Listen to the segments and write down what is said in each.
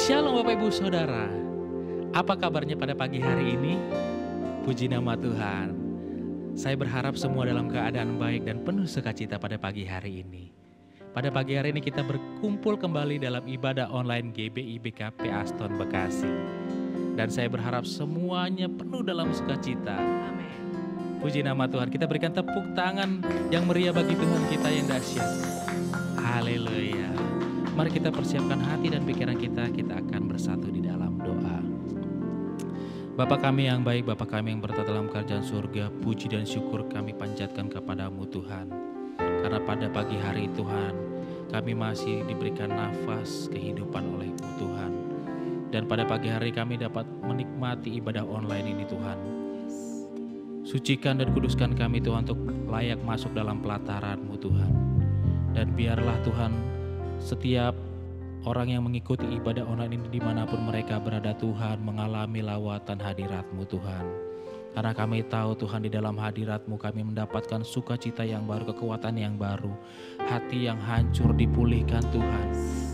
Shalom Bapak Ibu Saudara. Apa kabarnya pada pagi hari ini? Puji nama Tuhan. Saya berharap semua dalam keadaan baik dan penuh sukacita pada pagi hari ini. Pada pagi hari ini kita berkumpul kembali dalam ibadah online GBI BKP Aston Bekasi. Dan saya berharap semuanya penuh dalam sukacita. Amin. Puji nama Tuhan. Kita berikan tepuk tangan yang meriah bagi Tuhan kita yang dahsyat. Haleluya. Mari kita persiapkan hati dan pikiran kita akan bersatu di dalam doa. Bapa kami yang baik, Bapa kami yang bertata dalam kerajaan surga, puji dan syukur kami panjatkan kepadamu Tuhan. Karena pada pagi hari Tuhan, kami masih diberikan nafas kehidupan oleh-Mu Tuhan. Dan pada pagi hari kami dapat menikmati ibadah online ini Tuhan. Sucikan dan kuduskan kami Tuhan untuk layak masuk dalam pelataran-Mu Tuhan. Dan biarlah Tuhan, setiap orang yang mengikuti ibadah online ini dimanapun mereka berada Tuhan, mengalami lawatan hadirat-Mu Tuhan. Karena kami tahu Tuhan, di dalam hadirat-Mu kami mendapatkan sukacita yang baru, kekuatan yang baru. Hati yang hancur dipulihkan Tuhan,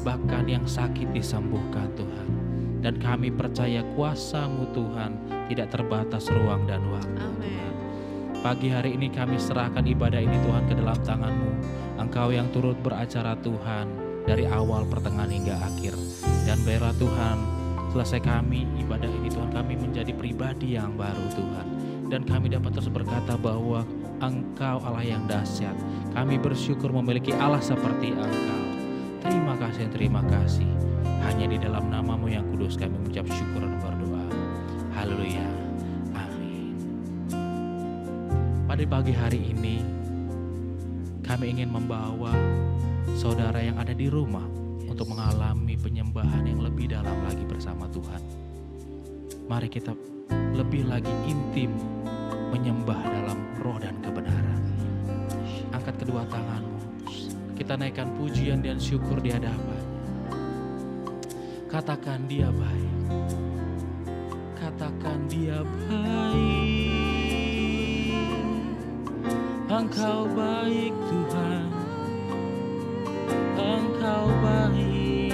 bahkan yang sakit disembuhkan Tuhan. Dan kami percaya kuasa-Mu Tuhan tidak terbatas ruang dan waktu. Amin. Pagi hari ini kami serahkan ibadah ini Tuhan ke dalam tangan-Mu. Engkau yang turut beracara Tuhan, dari awal, pertengahan hingga akhir. Dan biarlah Tuhan, selesai kami ibadah ini Tuhan, kami menjadi pribadi yang baru Tuhan. Dan kami dapat terus berkata bahwa Engkau Allah yang dahsyat. Kami bersyukur memiliki Allah seperti Engkau. Terima kasih. Hanya di dalam nama-Mu yang kudus kami mengucap syukur dan berdoa. Haleluya. Amin. Pada pagi hari ini kami ingin membawa saudara yang ada di rumah untuk mengalami penyembahan yang lebih dalam lagi bersama Tuhan. Mari kita lebih lagi intim menyembah dalam roh dan kebenaran. Angkat kedua tanganmu, kita naikkan pujian dan syukur di hadapan. Katakan Dia baik, katakan Dia baik. Engkau baik Tuhan, Engkau baik.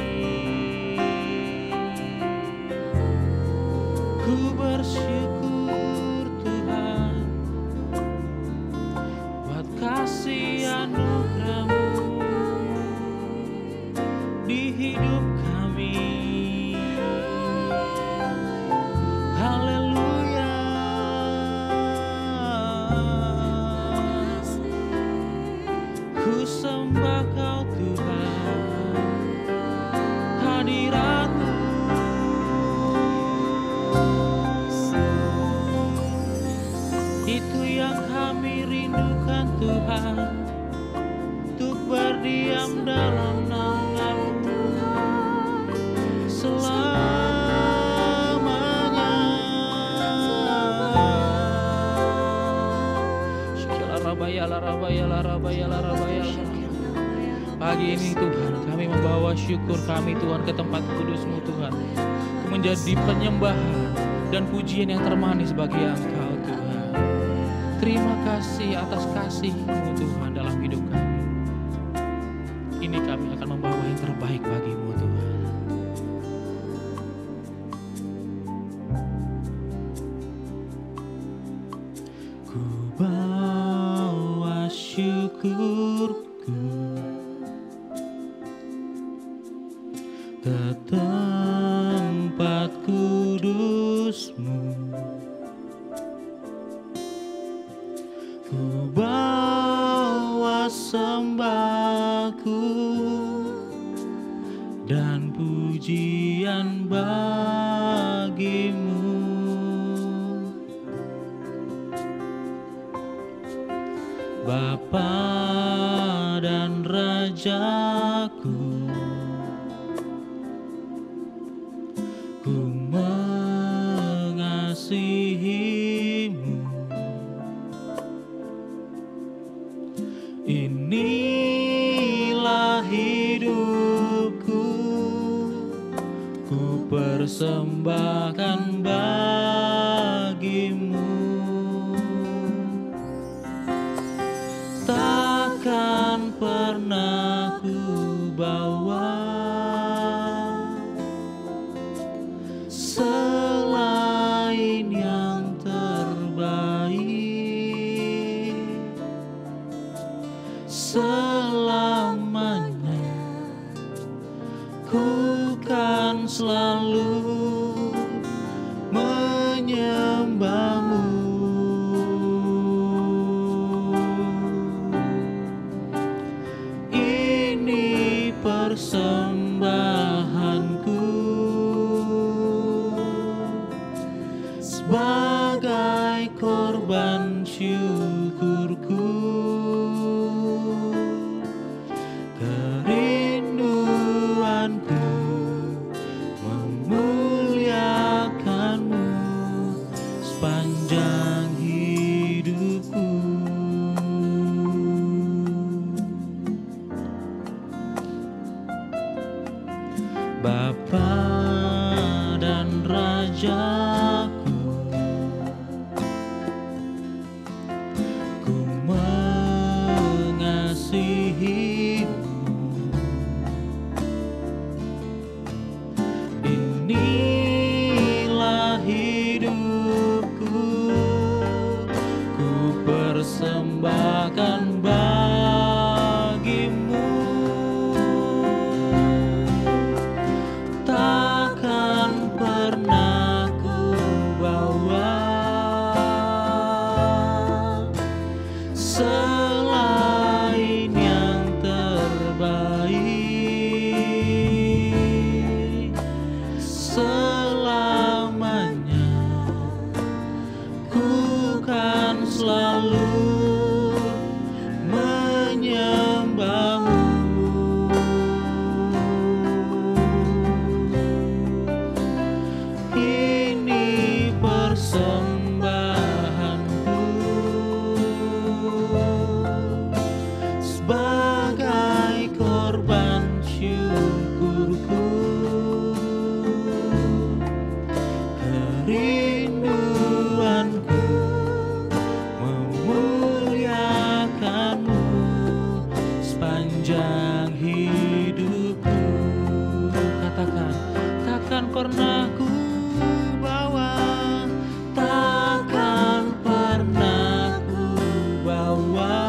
Ku bersyukur Tuhan buat kasih anugerah-Mu di hidup kami. Haleluya. Ku sembah Kau Tuhan, hadirat-Mu. Itu yang kami rindukan Tuhan, untuk berdiam dalam naungan-Mu selamanya. Pagi ini Tuhan, kami membawa syukur kami Tuhan ke tempat kudus-Mu Tuhan, menjadi penyembahan dan pujian yang termanis bagi Engkau Tuhan. Terima kasih atas kasih-Mu Tuhan dalam hidup kami. Ini kami akan membawa yang terbaik bagi-Mu Tuhan. Ku bawa syukurku ke tempat kudus-Mu. Ku bawa sembahku dan pujian bagi-Mu. Bapa dan Rajaku, ku mengasihi-Mu. Inilah hidupku, ku persembahkan bagi-Mu. Takkan pernah ku bawa persembahanku, sebagai korban syukurku, kerinduanku memuliakanmu sepanjang hidupku. Bapa dan Rajaku, ku mengasihimu. Inilah hidupku, ku persembahkan bagimu. Takkan pernah ku bawa selain yang terbaik. Selamanya ku kan selalu menyembahmu. Ini persembahanku, sebagai korban syukurku, kerinduanku memuliakanmu sepanjang hidupku. Katakan, takkan pernah ku bawa, takkan pernah ku bawa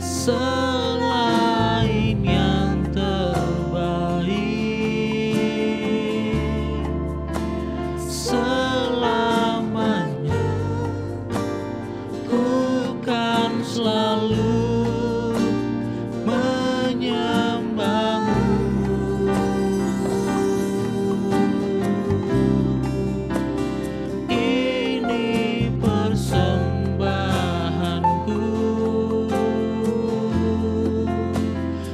selain yang terbaik. Selamanya ku kan selalu menyembahmu. Ini persembahanku,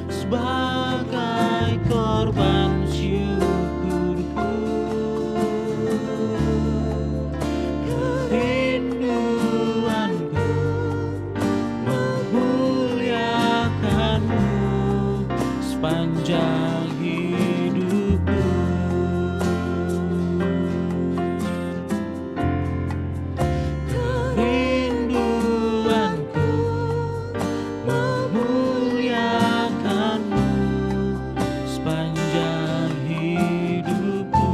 sebagai korban syukurku, kerinduanku memuliakanmu sepanjang hidupku. Kerinduanku memuliakanmu sepanjang hidupku.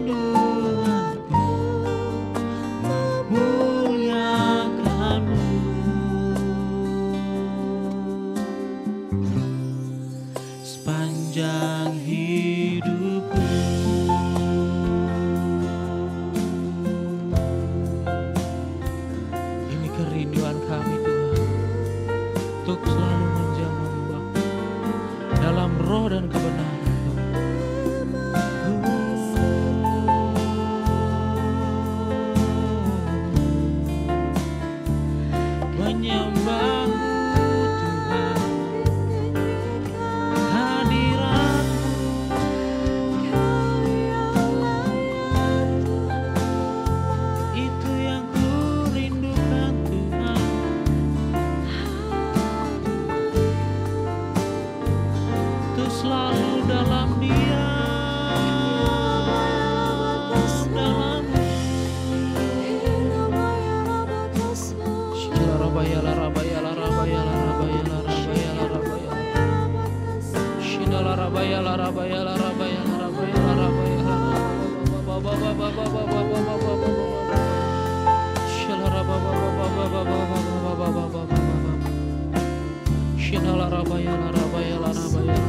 Kerinduanku memuliakanmu sepanjang hidupku. Ini kerinduan kami Tuhan, untuk selalu menjamah dalam roh dan kebenaran. Menyembahmu Tuhan, hadiratmu itu yang ku rindukan Tuhan. Untuk selalu dalam Dia, dalam Shila rabaya la rabaya la rabaya la rabaya la rabaya la rabaya. Shila la rabaya la rabaya la rabaya la rabaya la rabaya la Shila Shila rabaya la rabaya la rabaya la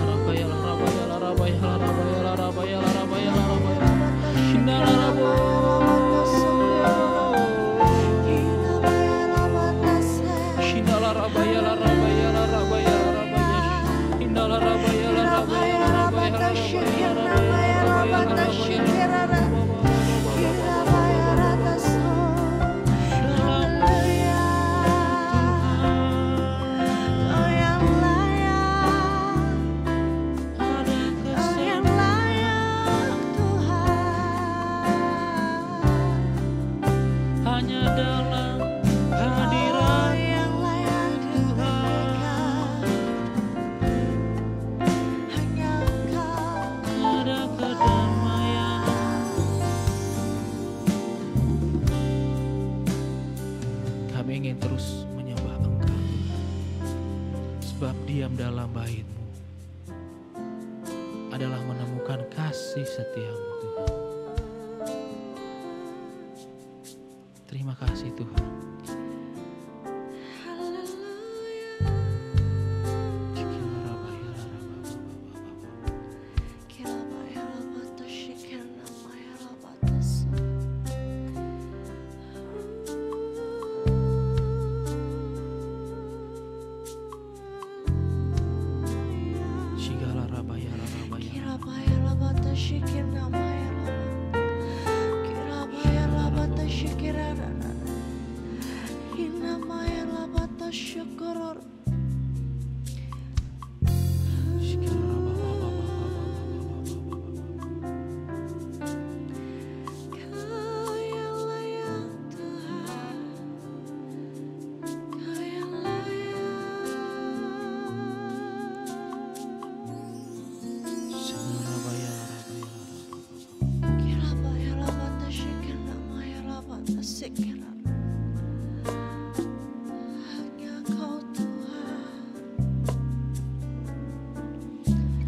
rabaya la rabaya la rabaya la rabaya la rabaya la rabaya la rabaya. Shila la rabaya. dalam hadirat yang layak Tuhan. hanya Engkau. Ada kedamaian. Kami ingin terus menyembah Engkau, sebab diam dalam bait-Mu adalah menemukan kasih setiamu Tuhan. Terima kasih Tuhan.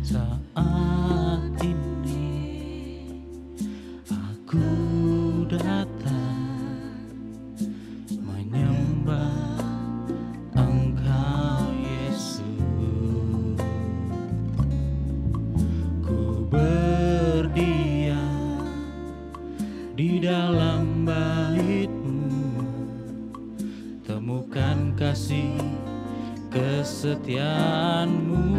Saat ini aku datang menyembah Engkau Yesus. Ku berdiam di dalam bait-Mu, temukan kasih kesetiaan-Mu.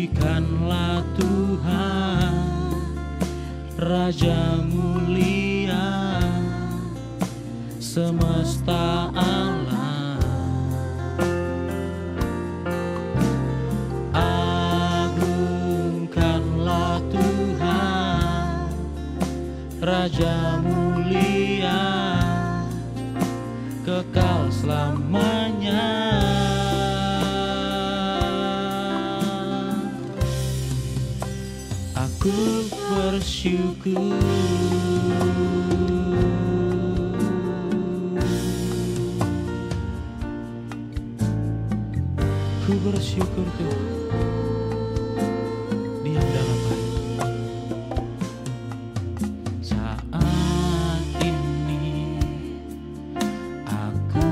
Tinggikanlah Tuhan, Raja mulia, semesta alam. Agungkanlah Tuhan, Raja mulia, kekal selamanya. Aku bersyukur, ku bersyukur Tuhan, diam dalam bait. Saat ini aku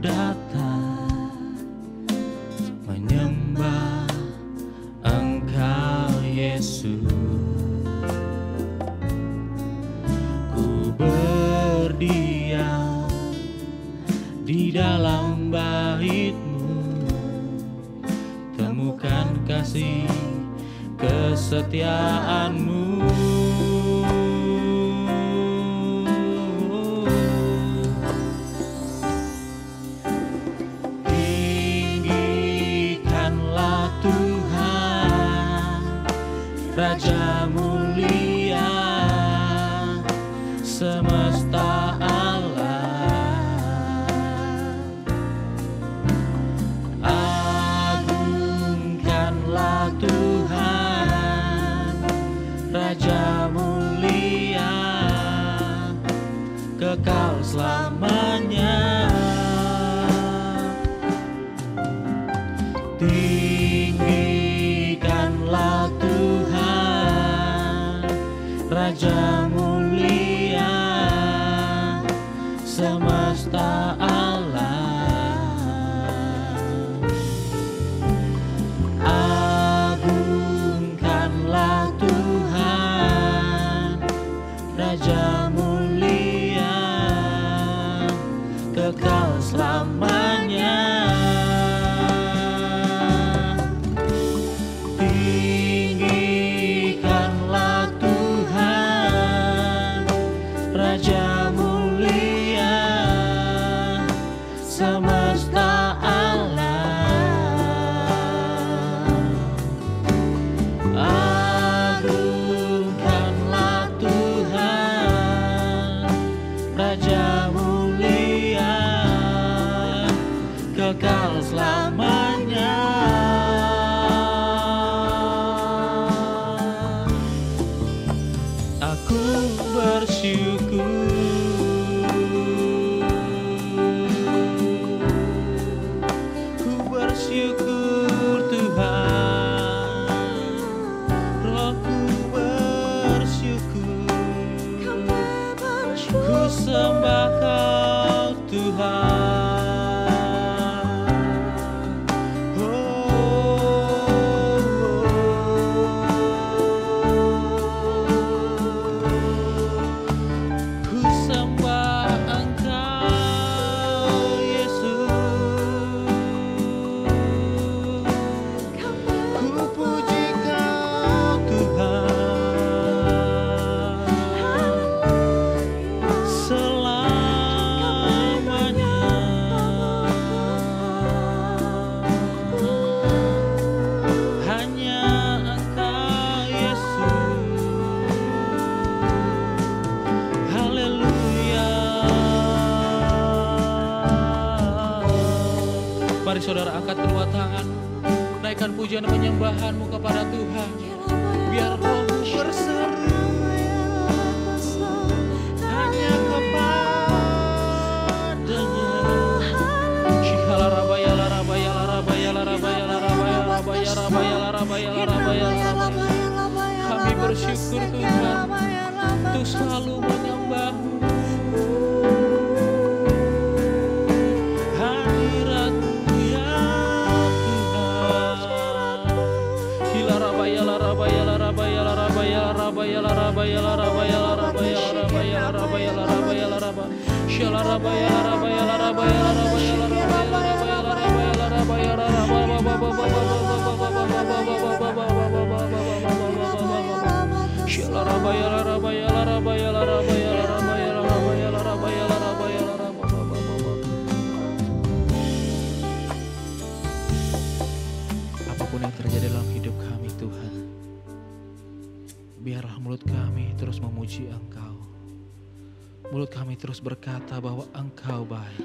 datang menyembah Engkau Yesus. Ku berdiam di dalam bait-Mu, temukan kasih kesetiaan-Mu. Tinggikanlah Tuhan, Raja mulia, semesta alam. Agungkanlah Tuhan, Raja mulia, kekal selamanya. Tinggikanlah Tuhan, Raja mulia, semesta alam. Agungkanlah Tuhan, Raja mulia, kekal selamanya. Tinggikanlah Tuhan, selamanya. Aku bersyukur, ku bersyukur Tuhan, rohku bersyukur, ku sembah Kau Tuhan. Ku sembah Engkau Yesus, ku puji Kau Tuhan selamanya. Hanya Engkau Yesus. Haleluya. Mari saudara angkat kedua tangan, naikkan pujian dan penyembahanmu kepada Tuhan. Biar rohmu berseru hanya kepadanya. Shihala rabaya la rabaya la rabaya la rabaya la rabaya la rabaya rabaya la rabaya la rabaya la rabaya. Kami bersyukur Tuhan untuk selalu menyembah-Mu. Hadirat-Mu ya Tuhan. Hila rabaya la rabaya la rabaya la rabaya la rabaya la rabaya la rabaya la rabaya la rabaya la rabaya la rabaya la rabaya. Shala rabaya la rabaya la rabaya la rabaya la rabaya la rabaya la rabaya la rabaya la rabaya. Shala rabaya la rabaya la rabaya la rabaya la rabaya la rabaya la rabaya la rabaya la rabaya. Apapun yang terjadi dalam hidup kami Tuhan, biarlah mulut kami terus memuji Engkau. Mulut kami terus berkata bahwa Engkau baik.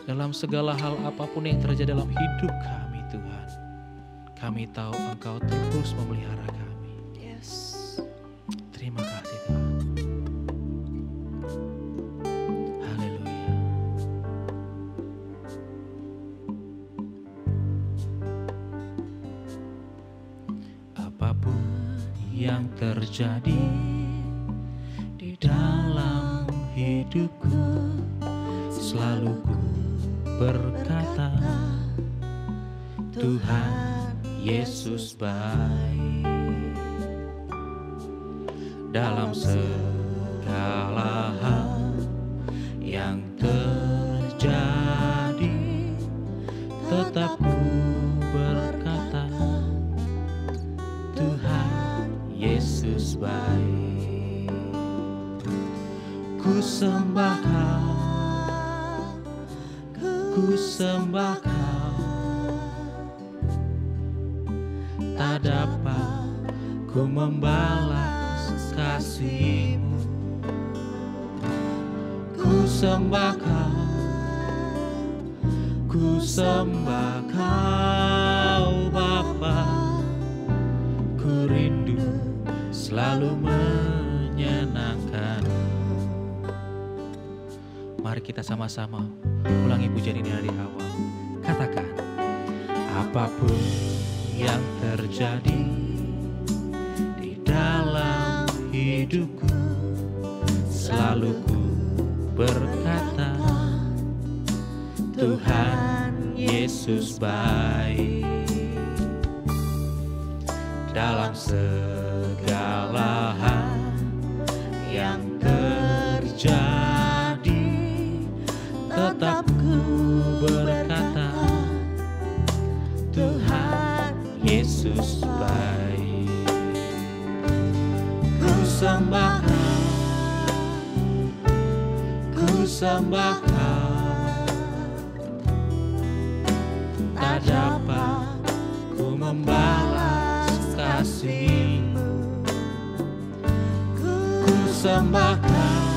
Dalam segala hal apapun yang terjadi dalam hidup kami Tuhan, kami tahu Engkau terus memelihara kami. Terima kasih Tuhan. Haleluya. Apapun yang terjadi di dalam hidupku, selalu ku berkata, Tuhan Yesus baik. Dalam segala hal yang terjadi, tetap ku berkata, Tuhan Yesus baik. Ku sembah Kau, ku sembah Kau, tak dapat ku membalas kasih-Mu. Ku sembah Kau, ku sembah Kau Bapa, ku rindu selalu menyenangkan. Mari kita sama-sama ulangi pujian ini dari awal. Katakan, apapun yang terjadi di dalam hidupku, selalu ku berkata, Tuhan Yesus baik. Dalam segala hal yang terjadi, tetap ku berkata, Tuhan Yesus baik. Ku sembah Kau, ku sembah Kau, tak dapat ku membalas kasih-Mu. Ku sembah Kau,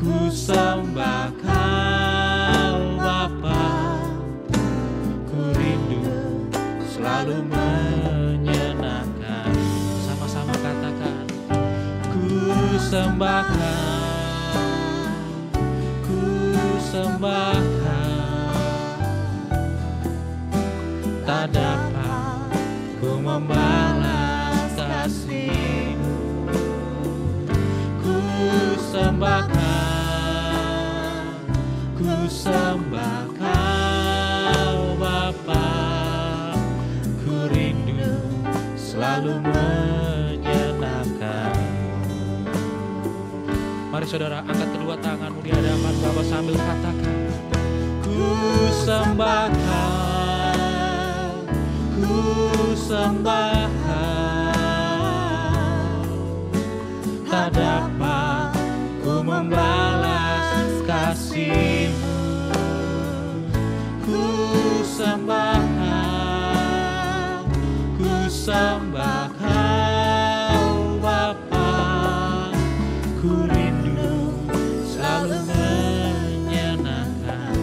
ku sembah Kau Bapa, selalu menyenangkan. Sama-sama katakan, ku sembahkan, ku sembahkan, tak dapat ku membalas kasih-Mu. Ku sembahkan, ku sembahkan, Bapa, ku rindu selalu menyenangkan. Mari saudara, angkat kedua tanganmu di hadapan Bapa sambil katakan, ku sembahkan, ku sembahkan, tak dapat ku membalas kasih-Mu. Ku sembahkan, ku sembahkan, Bapa, ku rindu selalu menyenangkan.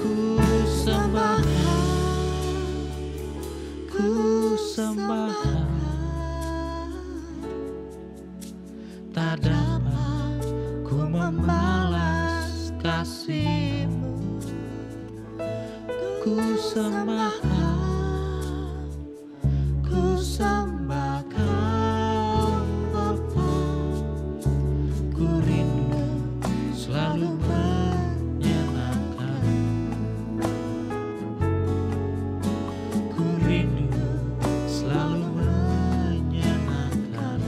Ku sembahkan, ku sembahkan, tak dapat ku membalas kasih-Mu. Ku sembahkan, ku sembahkan, Bapa, ku rindu selalu menyenangkan. Ku rindu selalu menyenangkan.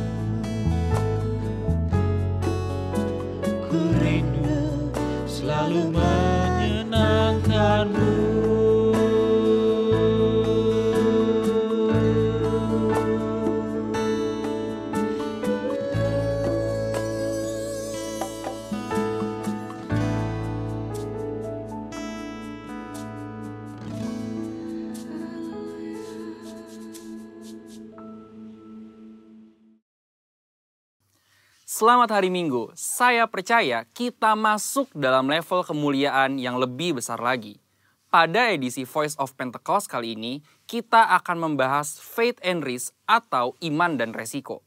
Ku rindu selalu menyenangkan-Mu. Selamat hari Minggu, saya percaya kita masuk dalam level kemuliaan yang lebih besar lagi. Pada edisi Voice of Pentecost kali ini, kita akan membahas faith and risk atau iman dan resiko.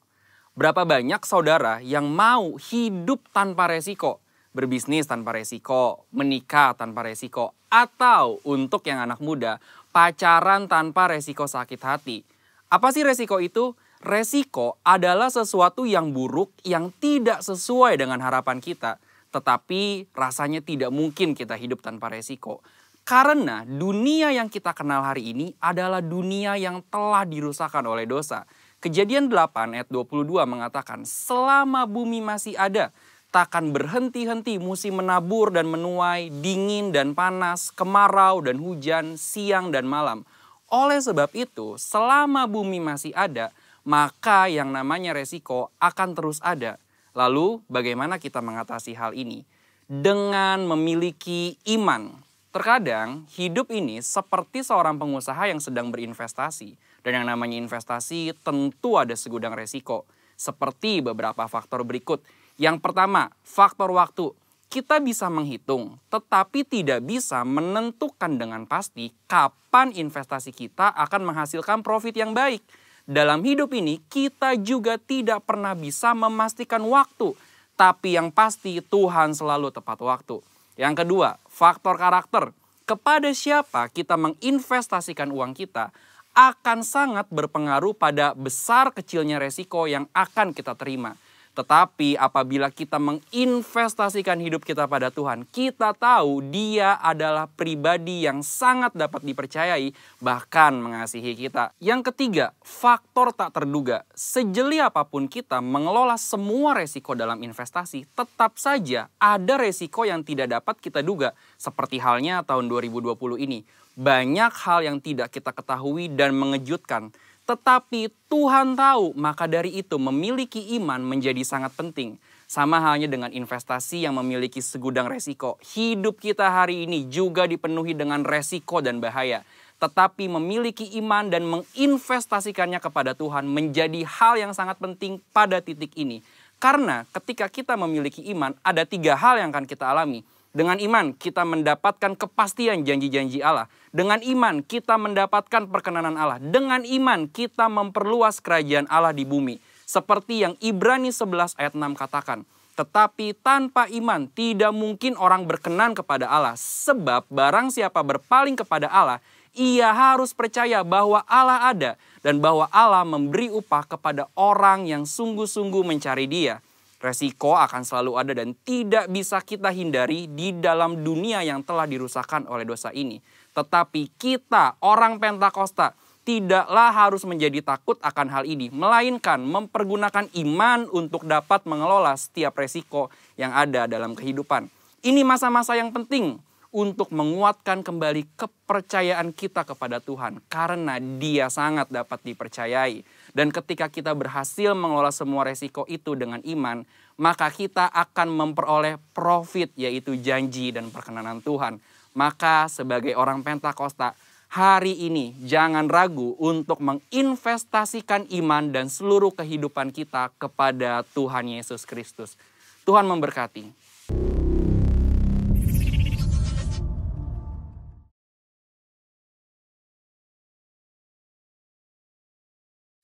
Berapa banyak saudara yang mau hidup tanpa resiko, berbisnis tanpa resiko, menikah tanpa resiko, atau untuk yang anak muda, pacaran tanpa resiko sakit hati. Apa sih resiko itu? Resiko adalah sesuatu yang buruk yang tidak sesuai dengan harapan kita. Tetapi rasanya tidak mungkin kita hidup tanpa resiko. Karena dunia yang kita kenal hari ini adalah dunia yang telah dirusakkan oleh dosa. Kejadian 8 ayat 22 mengatakan, selama bumi masih ada, takkan berhenti-henti musim menabur dan menuai, dingin dan panas, kemarau dan hujan, siang dan malam. Oleh sebab itu, selama bumi masih ada, maka yang namanya resiko akan terus ada. Lalu bagaimana kita mengatasi hal ini? Dengan memiliki iman. Terkadang hidup ini seperti seorang pengusaha yang sedang berinvestasi. Dan yang namanya investasi tentu ada segudang resiko. Seperti beberapa faktor berikut. Yang pertama, faktor waktu. Kita bisa menghitung, tetapi tidak bisa menentukan dengan pasti kapan investasi kita akan menghasilkan profit yang baik. Dalam hidup ini, kita juga tidak pernah bisa memastikan waktu. Tapi yang pasti Tuhan selalu tepat waktu. Yang kedua, faktor karakter. Kepada siapa kita menginvestasikan uang kita akan sangat berpengaruh pada besar kecilnya resiko yang akan kita terima. Tetapi apabila kita menginvestasikan hidup kita pada Tuhan, kita tahu Dia adalah pribadi yang sangat dapat dipercayai, bahkan mengasihi kita. Yang ketiga, faktor tak terduga. Sejeli apapun kita mengelola semua resiko dalam investasi, tetap saja ada resiko yang tidak dapat kita duga. Seperti halnya tahun 2020 ini. Banyak hal yang tidak kita ketahui dan mengejutkan. Tetapi Tuhan tahu, maka dari itu memiliki iman menjadi sangat penting. Sama halnya dengan investasi yang memiliki segudang resiko. Hidup kita hari ini juga dipenuhi dengan resiko dan bahaya. Tetapi memiliki iman dan menginvestasikannya kepada Tuhan menjadi hal yang sangat penting pada titik ini. Karena ketika kita memiliki iman, ada 3 hal yang akan kita alami. Dengan iman kita mendapatkan kepastian janji-janji Allah. Dengan iman kita mendapatkan perkenanan Allah. Dengan iman kita memperluas kerajaan Allah di bumi. Seperti yang Ibrani 11 ayat 6 katakan. Tetapi tanpa iman tidak mungkin orang berkenan kepada Allah. Sebab barang siapa berpaling kepada Allah, ia harus percaya bahwa Allah ada. Dan bahwa Allah memberi upah kepada orang yang sungguh-sungguh mencari Dia. Resiko akan selalu ada dan tidak bisa kita hindari di dalam dunia yang telah dirusakkan oleh dosa ini. Tetapi kita, orang Pentakosta, tidaklah harus menjadi takut akan hal ini. Melainkan mempergunakan iman untuk dapat mengelola setiap resiko yang ada dalam kehidupan. Ini masa-masa yang penting untuk menguatkan kembali kepercayaan kita kepada Tuhan. Karena Dia sangat dapat dipercayai. Dan ketika kita berhasil mengelola semua resiko itu dengan iman, maka kita akan memperoleh profit, yaitu janji dan perkenanan Tuhan. Maka sebagai orang Pentakosta, hari ini jangan ragu untuk menginvestasikan iman dan seluruh kehidupan kita kepada Tuhan Yesus Kristus. Tuhan memberkati.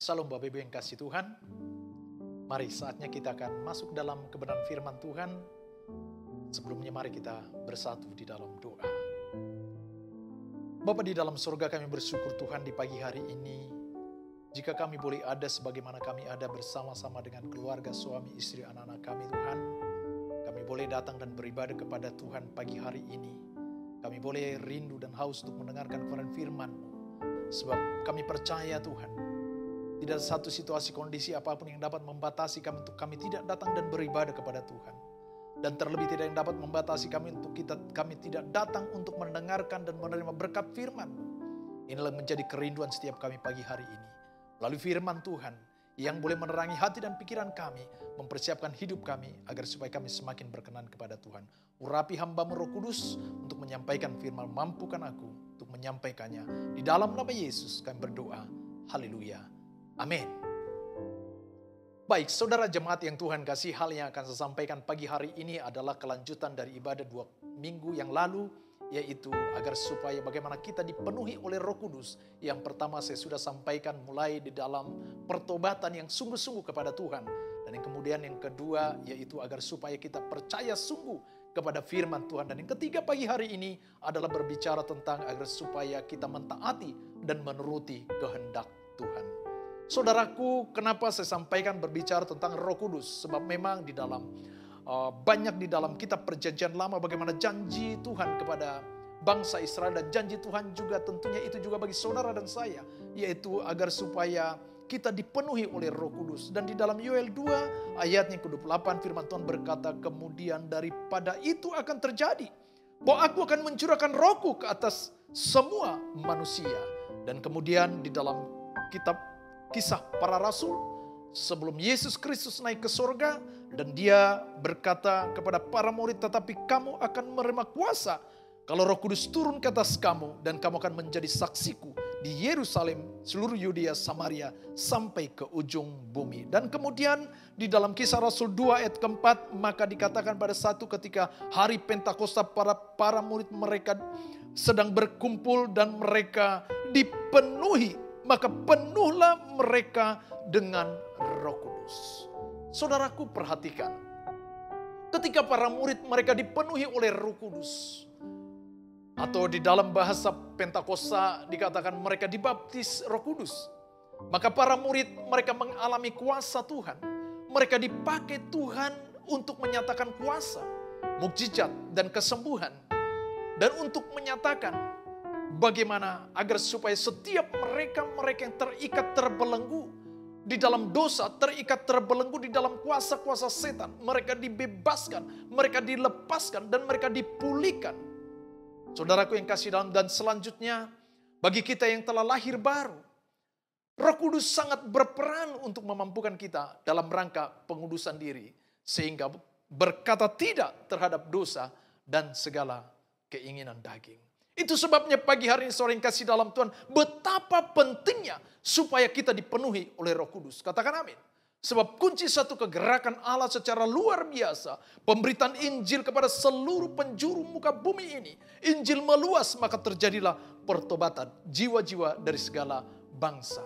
Salam Bapak Ibu yang kasih Tuhan. Mari saatnya kita akan masuk dalam kebenaran firman Tuhan. Sebelumnya mari kita bersatu di dalam doa. Bapa di dalam surga, kami bersyukur Tuhan di pagi hari ini. Jika kami boleh ada sebagaimana kami ada bersama-sama dengan keluarga, suami, istri, anak-anak kami Tuhan. Kami boleh datang dan beribadah kepada Tuhan pagi hari ini. Kami boleh rindu dan haus untuk mendengarkan kebenaran firman-Mu. Sebab kami percaya Tuhan, tidak ada satu situasi kondisi apapun yang dapat membatasi kami untuk kami tidak datang dan beribadah kepada Tuhan. Dan terlebih tidak yang dapat membatasi kami untuk kami tidak datang untuk mendengarkan dan menerima berkat firman. Inilah menjadi kerinduan setiap kami pagi hari ini. Melalui firman Tuhan yang boleh menerangi hati dan pikiran kami, mempersiapkan hidup kami agar supaya kami semakin berkenan kepada Tuhan. Urapi hamba-Mu Roh Kudus untuk menyampaikan firman, mampukan aku untuk menyampaikannya. Di dalam nama Yesus kami berdoa. Haleluya. Amin. Baik, saudara jemaat yang Tuhan kasih, hal yang akan saya sampaikan pagi hari ini adalah kelanjutan dari ibadah 2 minggu yang lalu, yaitu agar supaya bagaimana kita dipenuhi oleh Roh Kudus. Yang pertama saya sudah sampaikan mulai di dalam pertobatan yang sungguh-sungguh kepada Tuhan. Dan yang kemudian yang kedua yaitu agar supaya kita percaya sungguh kepada firman Tuhan. Dan yang ketiga pagi hari ini adalah berbicara tentang agar supaya kita mentaati dan menuruti kehendak Tuhan. Saudaraku, kenapa saya sampaikan berbicara tentang Roh Kudus? Sebab memang di dalam banyak di dalam kitab Perjanjian Lama bagaimana janji Tuhan kepada bangsa Israel dan janji Tuhan juga tentunya itu juga bagi saudara dan saya, yaitu agar supaya kita dipenuhi oleh Roh Kudus. Dan di dalam Yoel 2 ayatnya ke-28 firman Tuhan berkata, kemudian daripada itu akan terjadi bahwa aku akan mencurahkan Rohku ke atas semua manusia. Dan kemudian di dalam kitab Kisah Para Rasul, sebelum Yesus Kristus naik ke surga, dan dia berkata kepada para murid, tetapi kamu akan menerima kuasa kalau Roh Kudus turun ke atas kamu, dan kamu akan menjadi saksiku di Yerusalem, seluruh Yudea, Samaria, sampai ke ujung bumi. Dan kemudian di dalam Kisah Rasul 2 ayat ke-4, maka dikatakan pada satu ketika hari Pentakosta, para murid mereka sedang berkumpul dan mereka dipenuhi. Maka penuhlah mereka dengan Roh Kudus. Saudaraku perhatikan, ketika para murid mereka dipenuhi oleh Roh Kudus, atau di dalam bahasa Pentakosta dikatakan mereka dibaptis Roh Kudus, maka para murid mereka mengalami kuasa Tuhan. Mereka dipakai Tuhan untuk menyatakan kuasa, mukjizat dan kesembuhan, dan untuk menyatakan bagaimana agar supaya setiap mereka yang terikat terbelenggu di dalam dosa, terikat terbelenggu di dalam kuasa-kuasa setan, mereka dibebaskan, mereka dilepaskan, dan mereka dipulihkan. Saudaraku yang kasih dalam, dan selanjutnya bagi kita yang telah lahir baru, Roh Kudus sangat berperan untuk memampukan kita dalam rangka pengudusan diri, sehingga berkata tidak terhadap dosa dan segala keinginan daging. Itu sebabnya pagi hari ini saudara yang kasih dalam Tuhan, betapa pentingnya supaya kita dipenuhi oleh Roh Kudus. Katakan amin. Sebab kunci satu kegerakan Allah secara luar biasa, pemberitaan Injil kepada seluruh penjuru muka bumi ini. Injil meluas, maka terjadilah pertobatan jiwa-jiwa dari segala bangsa.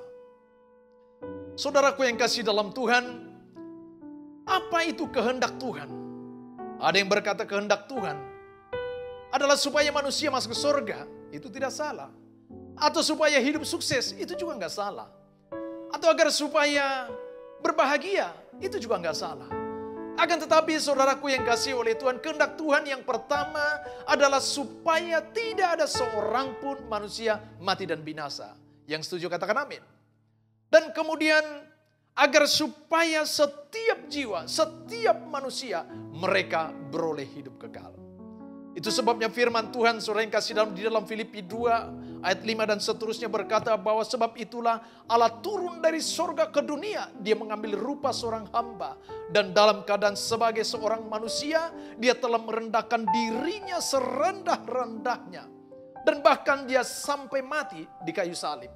Saudaraku yang kasih dalam Tuhan, apa itu kehendak Tuhan? Ada yang berkata kehendak Tuhan adalah supaya manusia masuk ke surga, itu tidak salah. Atau supaya hidup sukses, itu juga nggak salah. Atau agar supaya berbahagia, itu juga nggak salah. Akan tetapi saudaraku yang kasih oleh Tuhan, kehendak Tuhan yang pertama adalah supaya tidak ada seorang pun manusia mati dan binasa. Yang setuju katakan amin. Dan kemudian agar supaya setiap jiwa, setiap manusia, mereka beroleh hidup kekal. Itu sebabnya firman Tuhan, saudara yang kasih di dalam Filipi 2 ayat 5 dan seterusnya berkata bahwa sebab itulah Allah turun dari sorga ke dunia. Dia mengambil rupa seorang hamba. Dan dalam keadaan sebagai seorang manusia, dia telah merendahkan dirinya serendah-rendahnya. Dan bahkan dia sampai mati di kayu salib.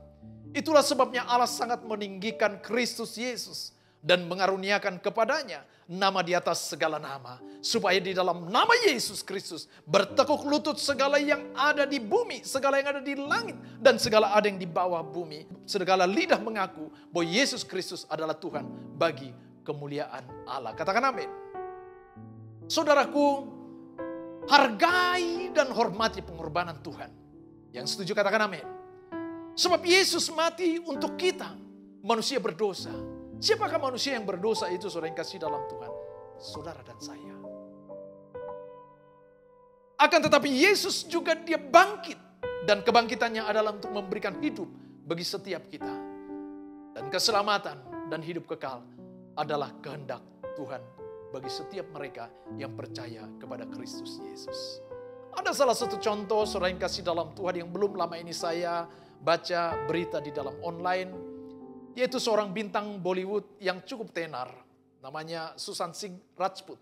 Itulah sebabnya Allah sangat meninggikan Kristus Yesus dan mengaruniakan kepadanya nama di atas segala nama, supaya di dalam nama Yesus Kristus bertekuk lutut segala yang ada di bumi, segala yang ada di langit, dan segala ada yang di bawah bumi. Segala lidah mengaku bahwa Yesus Kristus adalah Tuhan bagi kemuliaan Allah. Katakan amin. Saudaraku, hargai dan hormati pengorbanan Tuhan. Yang setuju katakan amin. Sebab Yesus mati untuk kita, manusia berdosa. Siapakah manusia yang berdosa itu, saudara yang kasih dalam Tuhan? Saudara dan saya. Akan tetapi Yesus juga dia bangkit. Dan kebangkitannya adalah untuk memberikan hidup bagi setiap kita. Dan keselamatan dan hidup kekal adalah kehendak Tuhan bagi setiap mereka yang percaya kepada Kristus Yesus. Ada salah satu contoh, saudara yang kasih dalam Tuhan, yang belum lama ini saya baca berita di dalam online. Yaitu seorang bintang Bollywood yang cukup tenar. Namanya Sushant Singh Rajput.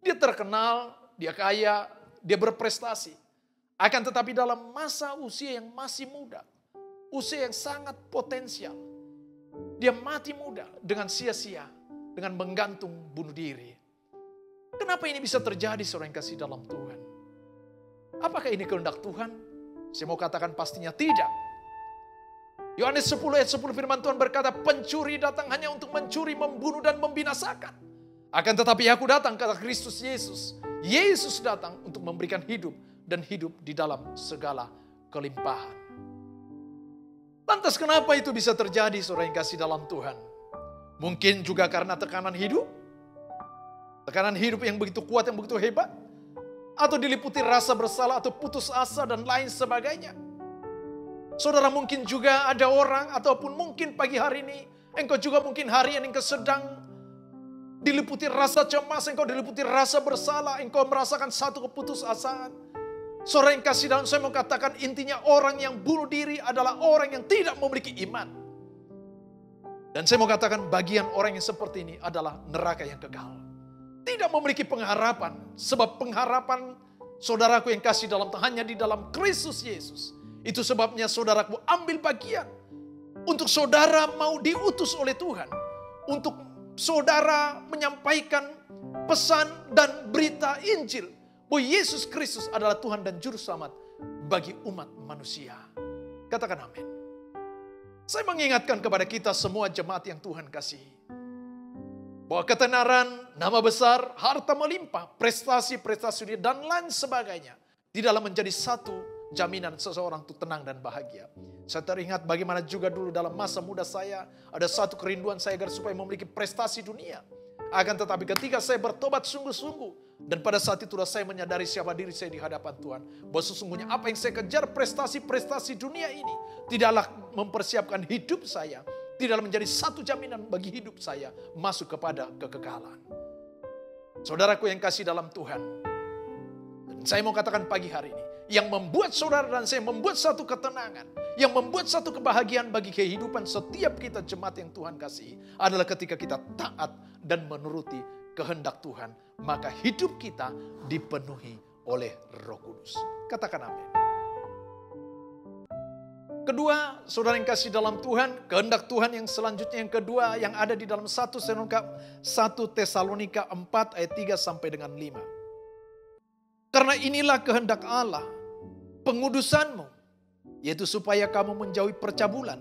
Dia terkenal, dia kaya, dia berprestasi. Akan tetapi dalam masa usia yang masih muda, usia yang sangat potensial, dia mati muda dengan sia-sia, dengan menggantung bunuh diri. Kenapa ini bisa terjadi, saudara yang kasih dalam Tuhan? Apakah ini kehendak Tuhan? Saya mau katakan pastinya tidak. Yohanes 10 ayat 10 firman Tuhan berkata, pencuri datang hanya untuk mencuri, membunuh, dan membinasakan. Akan tetapi aku datang, kata Kristus Yesus. Yesus datang untuk memberikan hidup, dan hidup di dalam segala kelimpahan. Lantas kenapa itu bisa terjadi, saudara yang kasih dalam Tuhan? Mungkin juga karena tekanan hidup. Tekanan hidup yang begitu kuat, yang begitu hebat. Atau diliputi rasa bersalah, atau putus asa, dan lain sebagainya. Saudara, mungkin juga ada orang, ataupun mungkin pagi hari ini, engkau juga mungkin hari ini engkau sedang diliputi rasa cemas, engkau diliputi rasa bersalah, engkau merasakan satu keputusasaan. Saudara yang kasih dalam, saya mau katakan intinya orang yang bunuh diri adalah orang yang tidak memiliki iman. Dan saya mau katakan bagian orang yang seperti ini adalah neraka yang kekal. Tidak memiliki pengharapan, sebab pengharapan saudaraku yang kasih dalam hanya di dalam Kristus Yesus. Itu sebabnya saudaraku ambil bagian. Untuk saudara mau diutus oleh Tuhan. Untuk saudara menyampaikan pesan dan berita Injil. Bahwa Yesus Kristus adalah Tuhan dan Juru Selamat bagi umat manusia. Katakan amin. Saya mengingatkan kepada kita semua jemaat yang Tuhan kasih. Bahwa ketenaran, nama besar, harta melimpah, prestasi-prestasi dan lain sebagainya. Tidaklah menjadi satu jaminan seseorang itu tenang dan bahagia. Saya teringat bagaimana juga dulu dalam masa muda saya, ada satu kerinduan saya agar supaya memiliki prestasi dunia. Akan tetapi ketika saya bertobat sungguh-sungguh, dan pada saat itulah saya menyadari siapa diri saya di hadapan Tuhan. Bahwa sesungguhnya apa yang saya kejar, prestasi-prestasi dunia ini, tidaklah mempersiapkan hidup saya, tidaklah menjadi satu jaminan bagi hidup saya masuk kepada kekekalan. Saudaraku yang kasih dalam Tuhan, dan saya mau katakan pagi hari ini, yang membuat saudara dan saya membuat satu ketenangan, yang membuat satu kebahagiaan bagi kehidupan setiap kita jemaat yang Tuhan kasih, adalah ketika kita taat dan menuruti kehendak Tuhan, maka hidup kita dipenuhi oleh Roh Kudus. Katakan amin. kedua, saudara yang kasih dalam Tuhan, kehendak Tuhan yang selanjutnya yang kedua yang ada di dalam 1 Tesalonika 4 ayat 3 sampai dengan 5. Karena inilah kehendak Allah, pengudusanmu, yaitu supaya kamu menjauhi percabulan,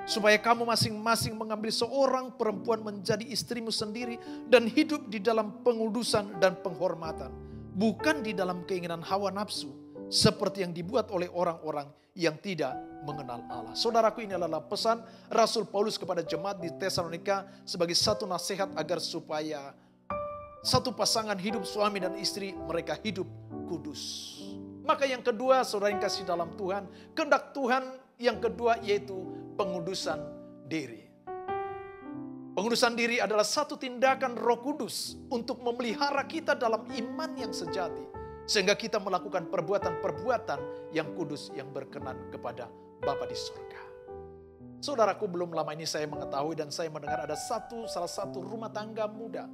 supaya kamu masing-masing mengambil seorang perempuan menjadi istrimu sendiri dan hidup di dalam pengudusan dan penghormatan, bukan di dalam keinginan hawa nafsu, seperti yang dibuat oleh orang-orang yang tidak mengenal Allah. Saudaraku, ini adalah pesan Rasul Paulus kepada jemaat di Tesalonika sebagai satu nasihat agar supaya satu pasangan hidup suami dan istri mereka hidup kudus. Maka yang kedua, saudara yang kasih dalam Tuhan, kehendak Tuhan yang kedua yaitu pengudusan diri. Pengudusan diri adalah satu tindakan Roh Kudus untuk memelihara kita dalam iman yang sejati, sehingga kita melakukan perbuatan-perbuatan yang kudus yang berkenan kepada Bapa di surga. Saudaraku, belum lama ini saya mengetahui dan saya mendengar ada salah satu rumah tangga muda.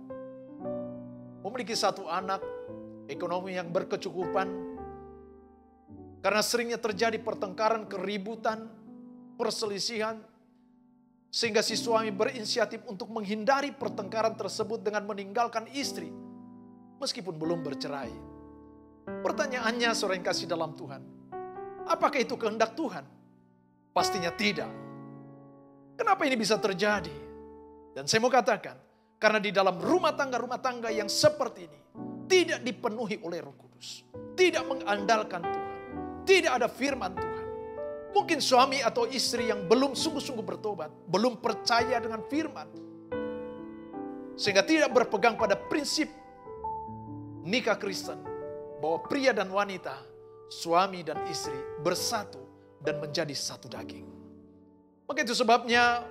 Memiliki satu anak, ekonomi yang berkecukupan. Karena seringnya terjadi pertengkaran, keributan, perselisihan. Sehingga si suami berinisiatif untuk menghindari pertengkaran tersebut dengan meninggalkan istri. Meskipun belum bercerai. Pertanyaannya, saudara yang kasih dalam Tuhan, apakah itu kehendak Tuhan? Pastinya tidak. Kenapa ini bisa terjadi? Dan saya mau katakan, karena di dalam rumah tangga yang seperti ini, tidak dipenuhi oleh Roh Kudus. Tidak mengandalkan Tuhan. Tidak ada firman Tuhan. Mungkin suami atau istri yang belum sungguh-sungguh bertobat, belum percaya dengan firman. Sehingga tidak berpegang pada prinsip nikah Kristen. Bahwa pria dan wanita, suami dan istri bersatu dan menjadi satu daging. Maka itu sebabnya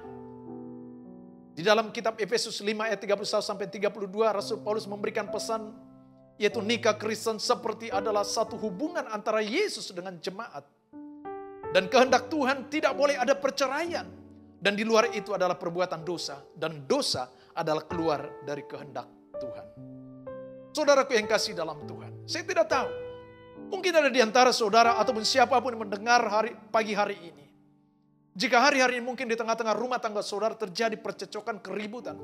di dalam kitab Efesus 5 ayat 31 sampai 32 Rasul Paulus memberikan pesan, yaitu nikah Kristen seperti adalah satu hubungan antara Yesus dengan jemaat. Dan kehendak Tuhan tidak boleh ada perceraian. Dan di luar itu adalah perbuatan dosa. Dan dosa adalah keluar dari kehendak Tuhan. Saudaraku yang kasih dalam Tuhan, saya tidak tahu. Mungkin ada di antara saudara ataupun siapapun yang mendengar pagi hari ini. Jika hari-hari ini mungkin di tengah-tengah rumah tangga saudara terjadi percecokan, keributan.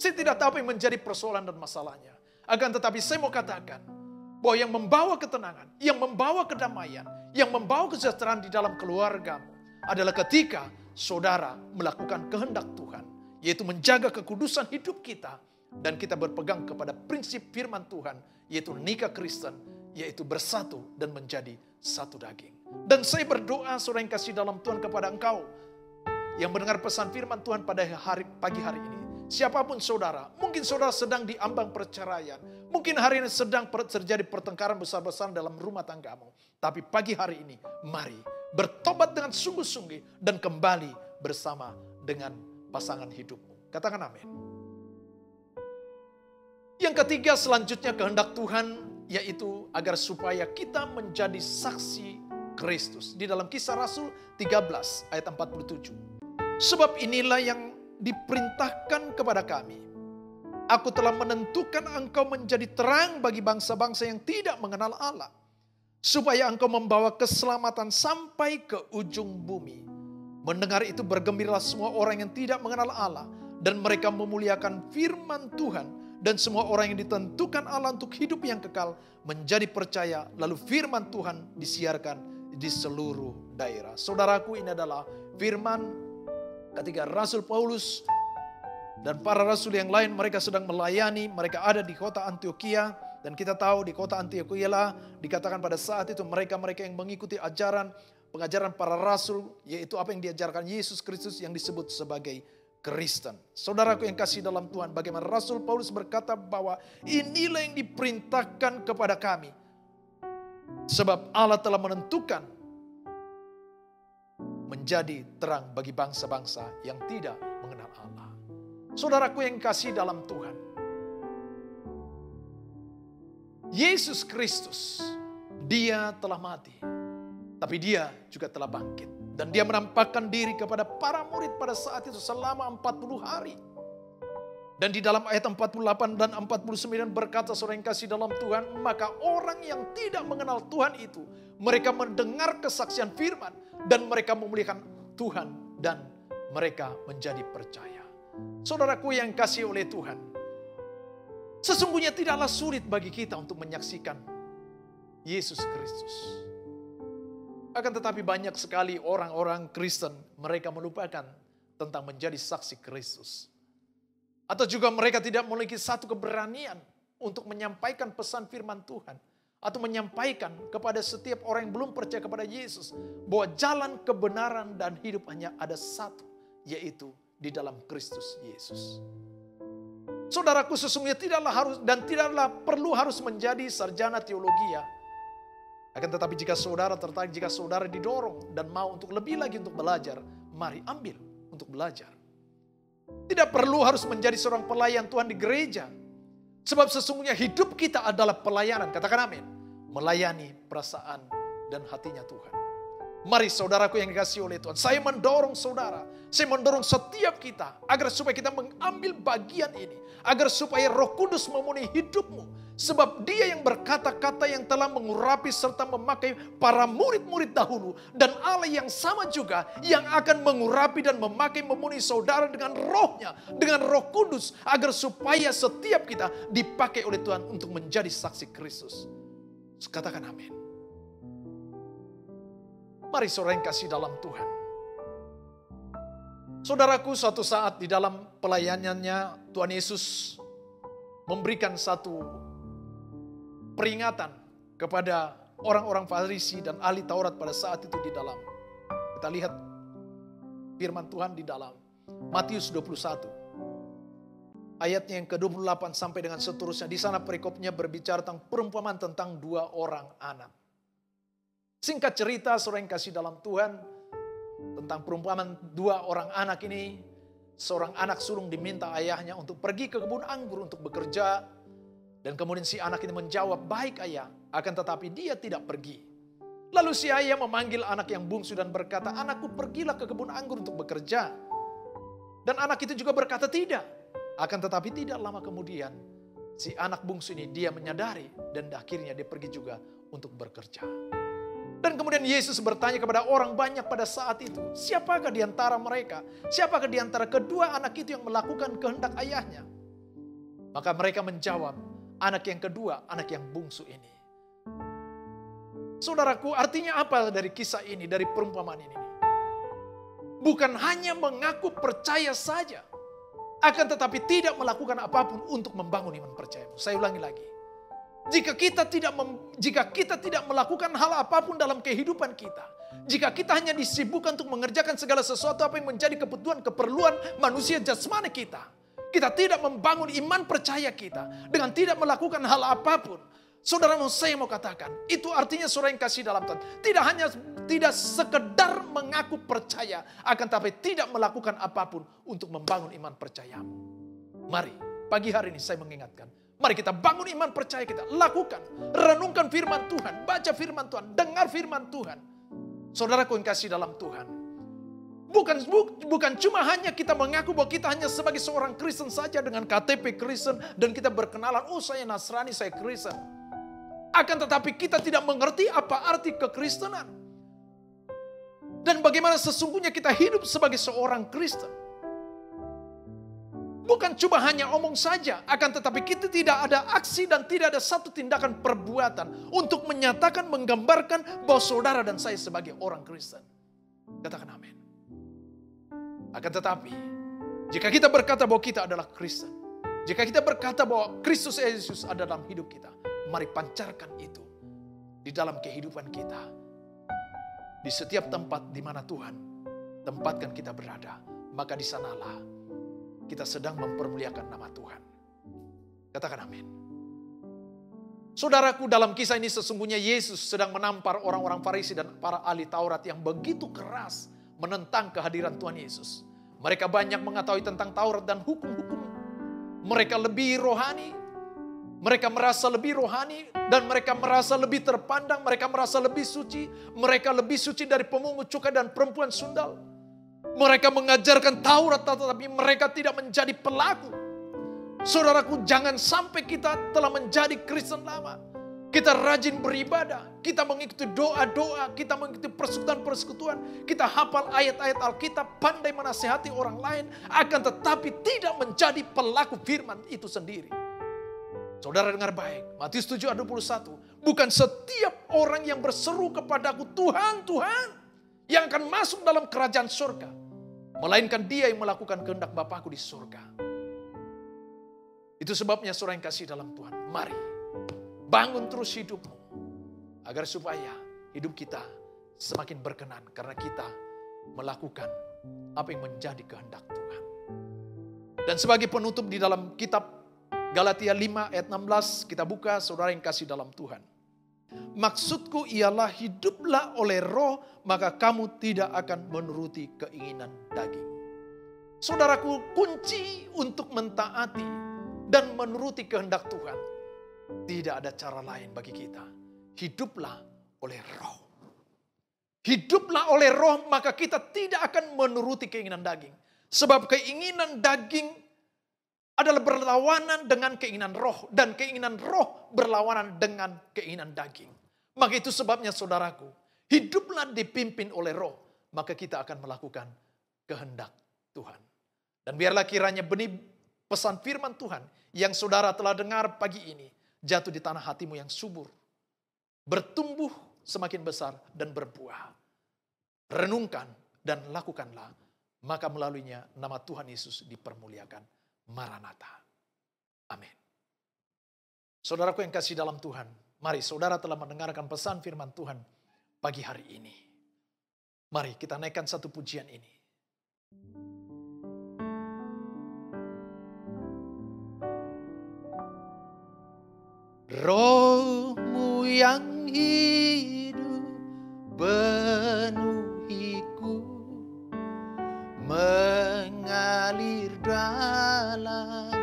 Saya tidak tahu apa yang menjadi persoalan dan masalahnya. Akan tetapi saya mau katakan bahwa yang membawa ketenangan, yang membawa kedamaian, yang membawa kesejahteraan di dalam keluargamu adalah ketika saudara melakukan kehendak Tuhan. Yaitu menjaga kekudusan hidup kita. Dan kita berpegang kepada prinsip firman Tuhan, yaitu nikah Kristen, yaitu bersatu dan menjadi satu daging. Dan saya berdoa, saudara yang kasih dalam Tuhan, kepada engkau yang mendengar pesan firman Tuhan pada pagi hari ini. Siapapun saudara, mungkin saudara sedang di ambang perceraian. Mungkin hari ini sedang terjadi pertengkaran besar-besaran dalam rumah tanggamu. Tapi pagi hari ini, mari bertobat dengan sungguh-sungguh dan kembali bersama dengan pasangan hidupmu. Katakan amin. Yang ketiga, selanjutnya kehendak Tuhan, yaitu agar supaya kita menjadi saksi Kristus. Di dalam Kisah Rasul 13 ayat 47. Sebab inilah yang diperintahkan kepada kami. Aku telah menentukan engkau menjadi terang bagi bangsa-bangsa yang tidak mengenal Allah. Supaya engkau membawa keselamatan sampai ke ujung bumi. Mendengar itu bergembiralah semua orang yang tidak mengenal Allah. Dan mereka memuliakan firman Tuhan. Dan semua orang yang ditentukan Allah untuk hidup yang kekal menjadi percaya. Lalu firman Tuhan disiarkan di seluruh daerah. Saudaraku, ini adalah firman ketika Rasul Paulus dan para rasul yang lain mereka sedang melayani. Mereka ada di kota Antioquia. Dan kita tahu di kota Antioquia lah dikatakan pada saat itu mereka-mereka yang mengikuti pengajaran para rasul. Yaitu apa yang diajarkan Yesus Kristus yang disebut sebagai Kristen. Saudaraku yang kasih dalam Tuhan, bagaimana Rasul Paulus berkata bahwa inilah yang diperintahkan kepada kami. Sebab Allah telah menentukan menjadi terang bagi bangsa-bangsa yang tidak mengenal Allah. Saudaraku yang kasih dalam Tuhan, Yesus Kristus, dia telah mati, tapi dia juga telah bangkit. Dan dia menampakkan diri kepada para murid pada saat itu selama 40 hari. Dan di dalam ayat 48 dan 49 berkata, saudara yang kasih dalam Tuhan, maka orang yang tidak mengenal Tuhan itu, mereka mendengar kesaksian firman, dan mereka memuliakan Tuhan dan mereka menjadi percaya. Saudaraku yang kasih oleh Tuhan, sesungguhnya tidaklah sulit bagi kita untuk menyaksikan Yesus Kristus. Akan tetapi banyak sekali orang-orang Kristen, mereka melupakan tentang menjadi saksi Kristus. Atau juga mereka tidak memiliki satu keberanian untuk menyampaikan pesan firman Tuhan. Atau menyampaikan kepada setiap orang yang belum percaya kepada Yesus, bahwa jalan kebenaran dan hidup hanya ada satu, yaitu di dalam Kristus Yesus. Saudaraku, sesungguhnya tidaklah harus dan tidaklah perlu harus menjadi sarjana teologi ya. Akan tetapi jika saudara tertarik, jika saudara didorong dan mau untuk lebih lagi untuk belajar, mari ambil untuk belajar. Tidak perlu harus menjadi seorang pelayan Tuhan di gereja. Sebab sesungguhnya hidup kita adalah pelayanan, katakan amin. Melayani perasaan dan hatinya Tuhan. Mari saudaraku yang dikasihi oleh Tuhan, saya mendorong saudara, saya mendorong setiap kita agar supaya kita mengambil bagian ini, agar supaya Roh Kudus memenuhi hidupmu. Sebab Dia yang berkata-kata yang telah mengurapi serta memakai para murid-murid dahulu, dan Allah yang sama juga yang akan mengurapi dan memakai memenuhi saudara dengan Roh-Nya, dengan Roh Kudus, agar supaya setiap kita dipakai oleh Tuhan untuk menjadi saksi Kristus. Katakan amin. Mari saudara yang kasih dalam Tuhan. Saudaraku, suatu saat di dalam pelayanannya Tuhan Yesus memberikan satu peringatan kepada orang-orang Farisi dan ahli Taurat pada saat itu di dalam. Kita lihat firman Tuhan di dalam Matius 21. Ayatnya yang ke-28 sampai dengan seterusnya. Di sana perikopnya berbicara tentang perumpamaan tentang dua orang anak. Singkat cerita, saudara yang kasih dalam Tuhan, tentang perumpamaan dua orang anak ini. Seorang anak sulung diminta ayahnya untuk pergi ke kebun anggur untuk bekerja. Dan kemudian si anak ini menjawab, baik ayah, akan tetapi dia tidak pergi. Lalu si ayah memanggil anak yang bungsu dan berkata, anakku pergilah ke kebun anggur untuk bekerja. Dan anak itu juga berkata tidak. Akan tetapi tidak lama kemudian, si anak bungsu ini dia menyadari dan akhirnya dia pergi juga untuk bekerja. Dan kemudian Yesus bertanya kepada orang banyak pada saat itu, siapakah di antara mereka? Siapakah di antara kedua anak itu yang melakukan kehendak ayahnya? Maka mereka menjawab, anak yang kedua, anak yang bungsu ini. Saudaraku, artinya apa dari kisah ini, dari perumpamaan ini? Bukan hanya mengaku percaya saja, akan tetapi tidak melakukan apapun untuk membangun iman percayamu. Saya ulangi lagi. Jika kita tidak melakukan hal apapun dalam kehidupan kita, jika kita hanya disibukkan untuk mengerjakan segala sesuatu apa yang menjadi keperluan manusia jasmani kita, kita tidak membangun iman percaya kita dengan tidak melakukan hal apapun. Saudara, saya mau katakan, itu artinya saudara yang kasih dalam Tuhan, tidak sekedar mengaku percaya, akan tapi tidak melakukan apapun untuk membangun iman percayamu. Mari, pagi hari ini saya mengingatkan, mari kita bangun iman percaya kita, lakukan, renungkan firman Tuhan, baca firman Tuhan, dengar firman Tuhan. Saudaraku yang kasih dalam Tuhan, bukan cuma hanya kita mengaku bahwa kita hanya sebagai seorang Kristen saja dengan KTP Kristen dan kita berkenalan, oh saya Nasrani, saya Kristen. Akan tetapi kita tidak mengerti apa arti kekristenan. Dan bagaimana sesungguhnya kita hidup sebagai seorang Kristen. Bukan cuma hanya omong saja, akan tetapi kita tidak ada aksi dan tidak ada satu tindakan perbuatan untuk menyatakan, menggambarkan bahwa saudara dan saya sebagai orang Kristen. Katakan amin. Akan tetapi, jika kita berkata bahwa kita adalah Kristen, jika kita berkata bahwa Kristus Yesus ada dalam hidup kita, mari pancarkan itu di dalam kehidupan kita. Di setiap tempat di mana Tuhan tempatkan kita berada, maka di sanalah kita sedang mempermuliakan nama Tuhan. Katakan amin. Saudaraku, dalam kisah ini sesungguhnya Yesus sedang menampar orang-orang Farisi dan para ahli Taurat yang begitu keras menentang kehadiran Tuhan Yesus. Mereka banyak mengetahui tentang Taurat dan hukum-hukum. Mereka lebih rohani. Mereka merasa lebih rohani dan mereka merasa lebih terpandang. Mereka merasa lebih suci. Mereka lebih suci dari pemungut cukai dan perempuan sundal. Mereka mengajarkan Taurat tetapi mereka tidak menjadi pelaku. Saudaraku, jangan sampai kita telah menjadi Kristen lama. Kita rajin beribadah, kita mengikuti doa-doa, kita mengikuti persekutuan-persekutuan, kita hafal ayat-ayat Alkitab, pandai menasihati orang lain, akan tetapi tidak menjadi pelaku firman itu sendiri. Saudara dengar baik, Matius 7 ayat 21, bukan setiap orang yang berseru kepadaku, Tuhan, Tuhan, yang akan masuk dalam kerajaan surga, melainkan dia yang melakukan kehendak Bapakku di surga. Itu sebabnya saudara yang kasih dalam Tuhan, mari bangun terus hidupmu, agar supaya hidup kita semakin berkenan karena kita melakukan apa yang menjadi kehendak Tuhan. Dan sebagai penutup di dalam kitab Galatia 5 ayat 16, kita buka, saudara yang kasih dalam Tuhan. Maksudku ialah hiduplah oleh roh, maka kamu tidak akan menuruti keinginan daging. Saudaraku, kunci untuk mentaati dan menuruti kehendak Tuhan, tidak ada cara lain bagi kita. Hiduplah oleh roh. Hiduplah oleh roh, maka kita tidak akan menuruti keinginan daging. Sebab keinginan daging adalah berlawanan dengan keinginan roh. Dan keinginan roh berlawanan dengan keinginan daging. Maka itu sebabnya saudaraku, hiduplah dipimpin oleh roh, maka kita akan melakukan kehendak Tuhan. Dan biarlah kiranya benih pesan firman Tuhan yang saudara telah dengar pagi ini jatuh di tanah hatimu yang subur, bertumbuh semakin besar dan berbuah. Renungkan dan lakukanlah, maka melaluinya nama Tuhan Yesus dipermuliakan. Maranatha. Amin. Saudaraku yang kasih dalam Tuhan, mari saudara telah mendengarkan pesan firman Tuhan pagi hari ini. Mari kita naikkan satu pujian ini. Roh-Mu yang hidup penuhiku, mengalir dalamku.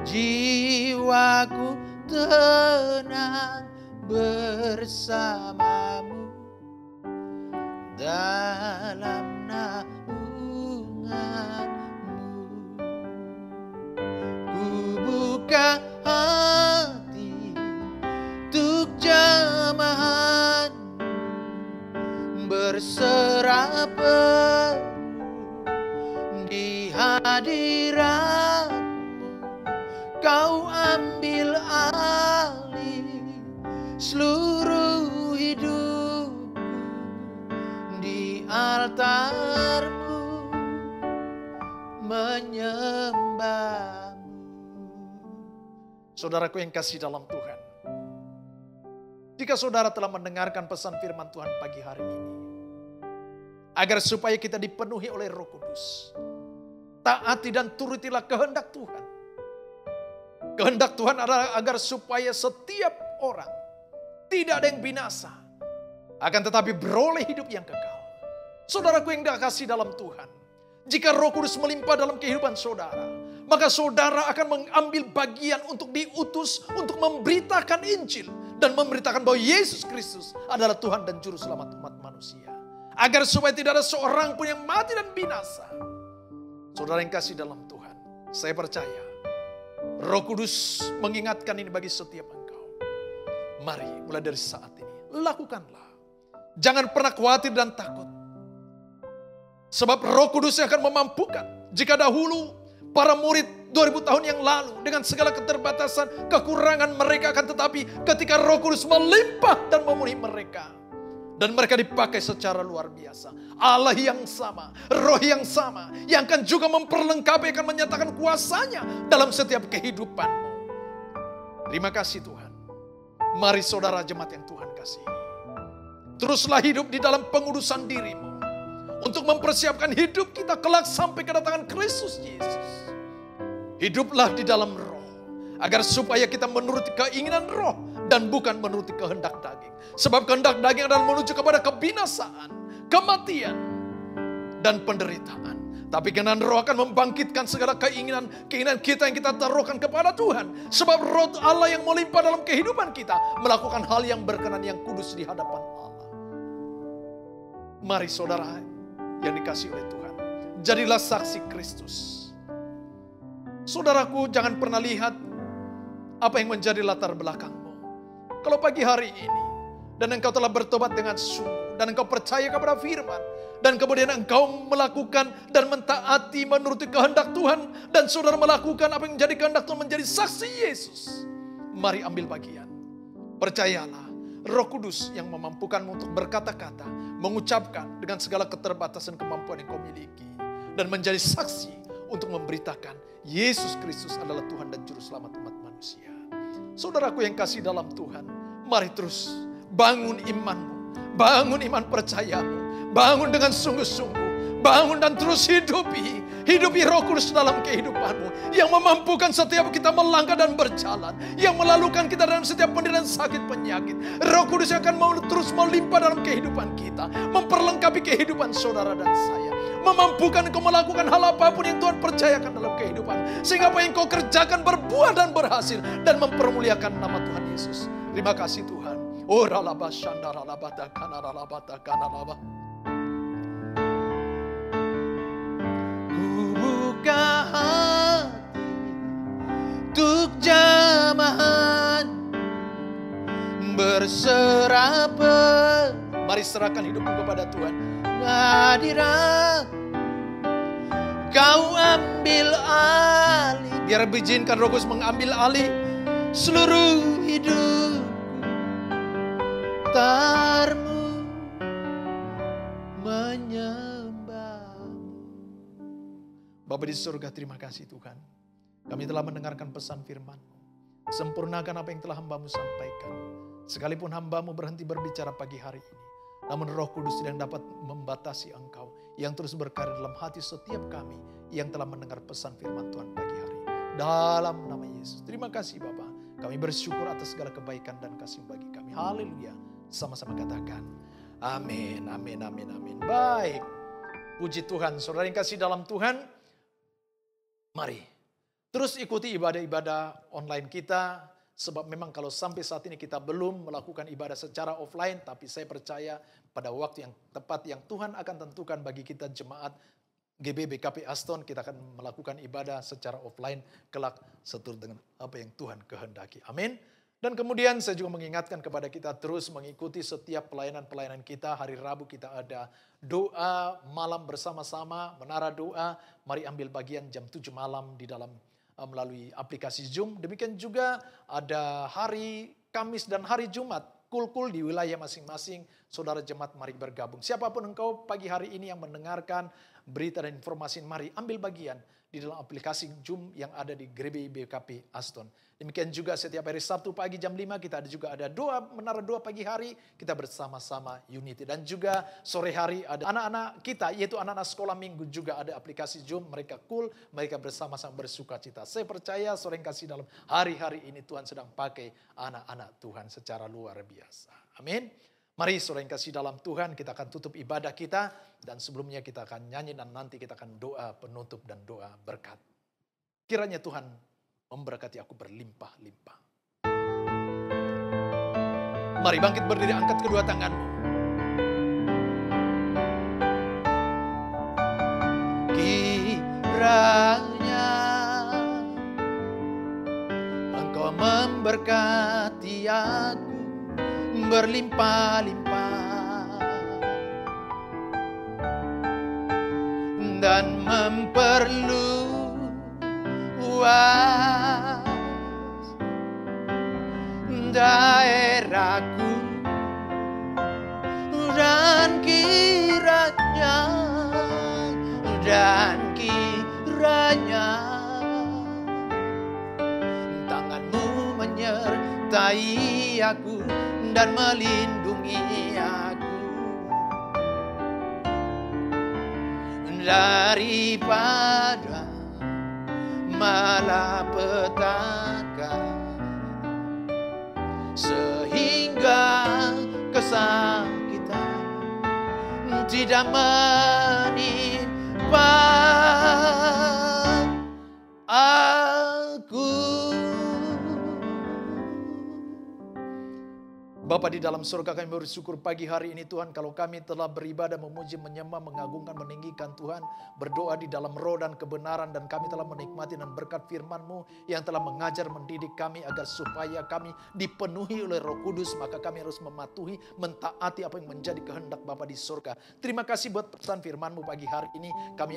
Jiwaku tenang bersamamu dalam naunganmu. Ku buka hati untuk jamahanmu, berserah penuh di hadiratmu. Kau ambil alih seluruh hidupku di altarmu, menyembahmu. Saudaraku yang kasih dalam Tuhan, jika saudara telah mendengarkan pesan firman Tuhan pagi hari ini, agar supaya kita dipenuhi oleh Roh Kudus, taati dan turutilah kehendak Tuhan. Kehendak Tuhan adalah agar supaya setiap orang tidak ada yang binasa, akan tetapi beroleh hidup yang kekal. Saudaraku yang dikasihi dalam Tuhan, jika Roh Kudus melimpah dalam kehidupan saudara, maka saudara akan mengambil bagian untuk diutus untuk memberitakan Injil dan memberitakan bahwa Yesus Kristus adalah Tuhan dan Juru Selamat umat manusia. Agar supaya tidak ada seorang pun yang mati dan binasa. Saudara yang kasih dalam Tuhan, saya percaya Roh Kudus mengingatkan ini bagi setiap engkau. Mari mulai dari saat ini, lakukanlah. Jangan pernah khawatir dan takut. Sebab Roh Kudus yang akan memampukan. Jika dahulu para murid 2000 tahun yang lalu dengan segala keterbatasan, kekurangan mereka, akan tetapi ketika Roh Kudus melimpah dan memenuhi mereka, dan mereka dipakai secara luar biasa. Allah yang sama, Roh yang sama, yang akan juga memperlengkapi, akan menyatakan kuasanya dalam setiap kehidupanmu. Terima kasih Tuhan. Mari saudara jemaat yang Tuhan kasih, teruslah hidup di dalam pengudusan dirimu, untuk mempersiapkan hidup kita kelak sampai kedatangan Kristus Yesus. Hiduplah di dalam Roh, agar supaya kita menuruti keinginan Roh dan bukan menuruti kehendak daging. Sebab kehendak daging adalah menuju kepada kebinasaan, kematian, dan penderitaan. Tapi keinginan Roh akan membangkitkan segala keinginan kita yang kita taruhkan kepada Tuhan. Sebab Roh Allah yang melimpah dalam kehidupan kita melakukan hal yang berkenan, yang kudus di hadapan Allah. Mari saudara yang dikasihi oleh Tuhan, jadilah saksi Kristus. Saudaraku, jangan pernah lihat Apa yang menjadi latar belakangmu? Kalau pagi hari ini, dan engkau telah bertobat dengan sungguh, dan engkau percaya kepada firman, dan kemudian engkau melakukan dan mentaati menuruti kehendak Tuhan, dan saudara melakukan apa yang menjadi kehendak Tuhan, menjadi saksi Yesus. Mari ambil bagian. Percayalah, Roh Kudus yang memampukanmu untuk berkata-kata, mengucapkan dengan segala keterbatasan kemampuan yang kau miliki, dan menjadi saksi untuk memberitakan Yesus Kristus adalah Tuhan dan Juru Selamat umat manusia. Saudaraku yang kasih dalam Tuhan, mari terus bangun imanmu, bangun iman percayamu, bangun dengan sungguh-sungguh, bangun dan terus hidupi Roh Kudus dalam kehidupanmu, yang memampukan setiap kita melangkah dan berjalan, yang melalukan kita dalam setiap penderitaan sakit penyakit. Roh Kudus yang akan terus melimpah dalam kehidupan kita, memperlengkapi kehidupan saudara dan saya, memampukan engkau melakukan hal apapun yang Tuhan percayakan dalam kehidupan, sehingga apa yang kau kerjakan berbuah dan berhasil dan mempermuliakan nama Tuhan Yesus. Terima kasih Tuhan. Oh ralaba shandara labata kana ralabata kana laba. Ku buka hati untuk jamahan berserah. Mari serahkan hidupmu kepada Tuhan. Hadirat kau ambil alih. Biar izinkan Roh Kudus mengambil alih seluruh hidup. Tarmu menyembahmu. Bapa di surga, terima kasih Tuhan. Kami telah mendengarkan pesan firman-Mu. Sempurnakan apa yang telah hamba-Mu sampaikan. Sekalipun hamba-Mu berhenti berbicara pagi hari ini, namun Roh Kudus tidak dapat membatasi Engkau yang terus berkarya dalam hati setiap kami yang telah mendengar pesan firman Tuhan pagi hari. Dalam nama Yesus. Terima kasih Bapa. Kami bersyukur atas segala kebaikan dan kasih bagi kami. Haleluya. Sama-sama katakan amin, amin, amin, amin. Baik, puji Tuhan. Saudara yang kasih dalam Tuhan, mari terus ikuti ibadah-ibadah online kita. Sebab memang kalau sampai saat ini kita belum melakukan ibadah secara offline, tapi saya percaya pada waktu yang tepat yang Tuhan akan tentukan bagi kita jemaat GBBKP Aston, kita akan melakukan ibadah secara offline kelak seturut dengan apa yang Tuhan kehendaki. Amin. Dan kemudian saya juga mengingatkan kepada kita terus mengikuti setiap pelayanan-pelayanan kita. Hari Rabu kita ada doa malam bersama-sama, menara doa. Mari ambil bagian jam 7 malam di dalam melalui aplikasi Zoom. Demikian juga ada hari Kamis dan hari Jumat. Kul-kul di wilayah masing-masing. Saudara jemaat mari bergabung. Siapapun engkau pagi hari ini yang mendengarkan berita dan informasi, mari ambil bagian di dalam aplikasi Zoom yang ada di GBBKP Aston. Demikian juga setiap hari Sabtu pagi jam 5 kita ada doa, menara doa pagi hari, kita bersama-sama unity. Dan juga sore hari ada anak-anak kita, yaitu anak-anak sekolah minggu juga ada aplikasi Zoom, mereka cool, mereka bersama-sama bersuka cita. Saya percaya sore yang kasih dalam hari-hari ini Tuhan sedang pakai anak-anak Tuhan secara luar biasa. Amin. Mari sore yang kasih dalam Tuhan, kita akan tutup ibadah kita. Dan sebelumnya kita akan nyanyi dan nanti kita akan doa penutup dan doa berkat. Kiranya Tuhan memberkati aku berlimpah-limpah. Mari bangkit berdiri, angkat kedua tanganmu. Kiranya Engkau memberkati aku berlimpah-limpah dan memperluas daerahku, dan kiranya tanganmu menyertai aku dan melindungi aku daripada malapetaka, sehingga kesakitan tidak menimpa aku. Bapa di dalam surga, kami bersyukur pagi hari ini Tuhan, kalau kami telah beribadah, memuji, menyembah, mengagungkan, meninggikan Tuhan, berdoa di dalam roh dan kebenaran, dan kami telah menikmati dan berkat firman-Mu yang telah mengajar, mendidik kami agar supaya kami dipenuhi oleh Roh Kudus, maka kami harus mematuhi, mentaati apa yang menjadi kehendak Bapa di surga. Terima kasih buat pesan firman-Mu pagi hari ini. Kami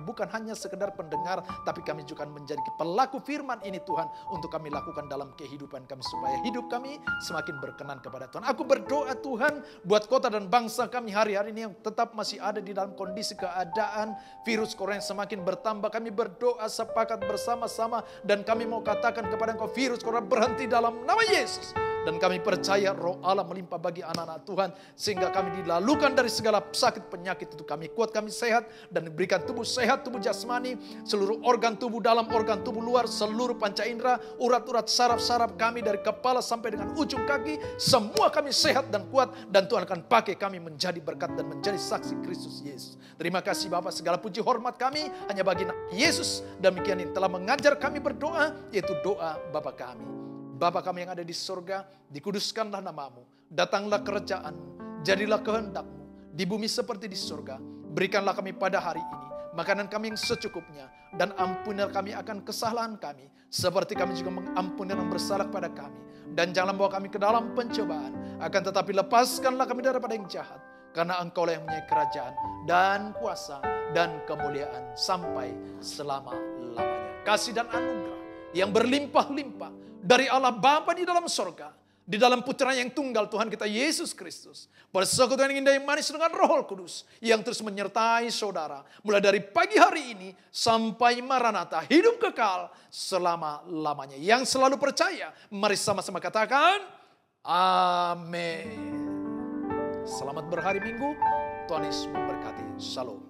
bukan hanya sekedar pendengar, tapi kami juga menjadi pelaku firman ini Tuhan, untuk kami lakukan dalam kehidupan kami, supaya hidup kami semakin berkenan kepada Tuhan. Aku berdoa Tuhan buat kota dan bangsa kami hari-hari ini yang tetap masih ada di dalam kondisi keadaan virus corona yang semakin bertambah. Kami berdoa sepakat bersama-sama dan kami mau katakan kepada Engkau, virus corona berhenti dalam nama Yesus. Dan kami percaya Roh Allah melimpah bagi anak-anak Tuhan, sehingga kami dilalukan dari segala sakit penyakit itu. Kami kuat, kami sehat, dan diberikan tubuh sehat, tubuh jasmani, seluruh organ tubuh dalam, organ tubuh luar, seluruh panca indera, urat-urat, saraf-saraf kami dari kepala sampai dengan ujung kaki, semua kami sehat dan kuat, dan Tuhan akan pakai kami menjadi berkat dan menjadi saksi Kristus Yesus. Terima kasih Bapak, segala puji hormat kami hanya bagi Yesus. Demikian yang telah mengajar kami berdoa, yaitu doa Bapa kami. Bapa kami yang ada di surga, dikuduskanlah nama-Mu, datanglah kerajaan-Mu, jadilah kehendak-Mu, di bumi seperti di surga. Berikanlah kami pada hari ini makanan kami yang secukupnya, dan ampunilah kami akan kesalahan kami, seperti kami juga mengampuni yang bersalah kepada kami. Dan janganlah bawa kami ke dalam pencobaan, akan tetapi lepaskanlah kami daripada yang jahat, karena Engkau-lah yang mempunyai kerajaan, dan kuasa, dan kemuliaan, sampai selama-lamanya. Kasih dan anugerah yang berlimpah-limpah dari Allah Bapa di dalam surga, di dalam Putra yang tunggal Tuhan kita Yesus Kristus, persekutuan yang indah yang manis dengan Roh Kudus yang terus menyertai saudara mulai dari pagi hari ini sampai Maranatha, hidup kekal selama-lamanya. Yang selalu percaya, mari sama-sama katakan amin. Selamat berhari Minggu, Tuhan Yesus memberkati. Shalom.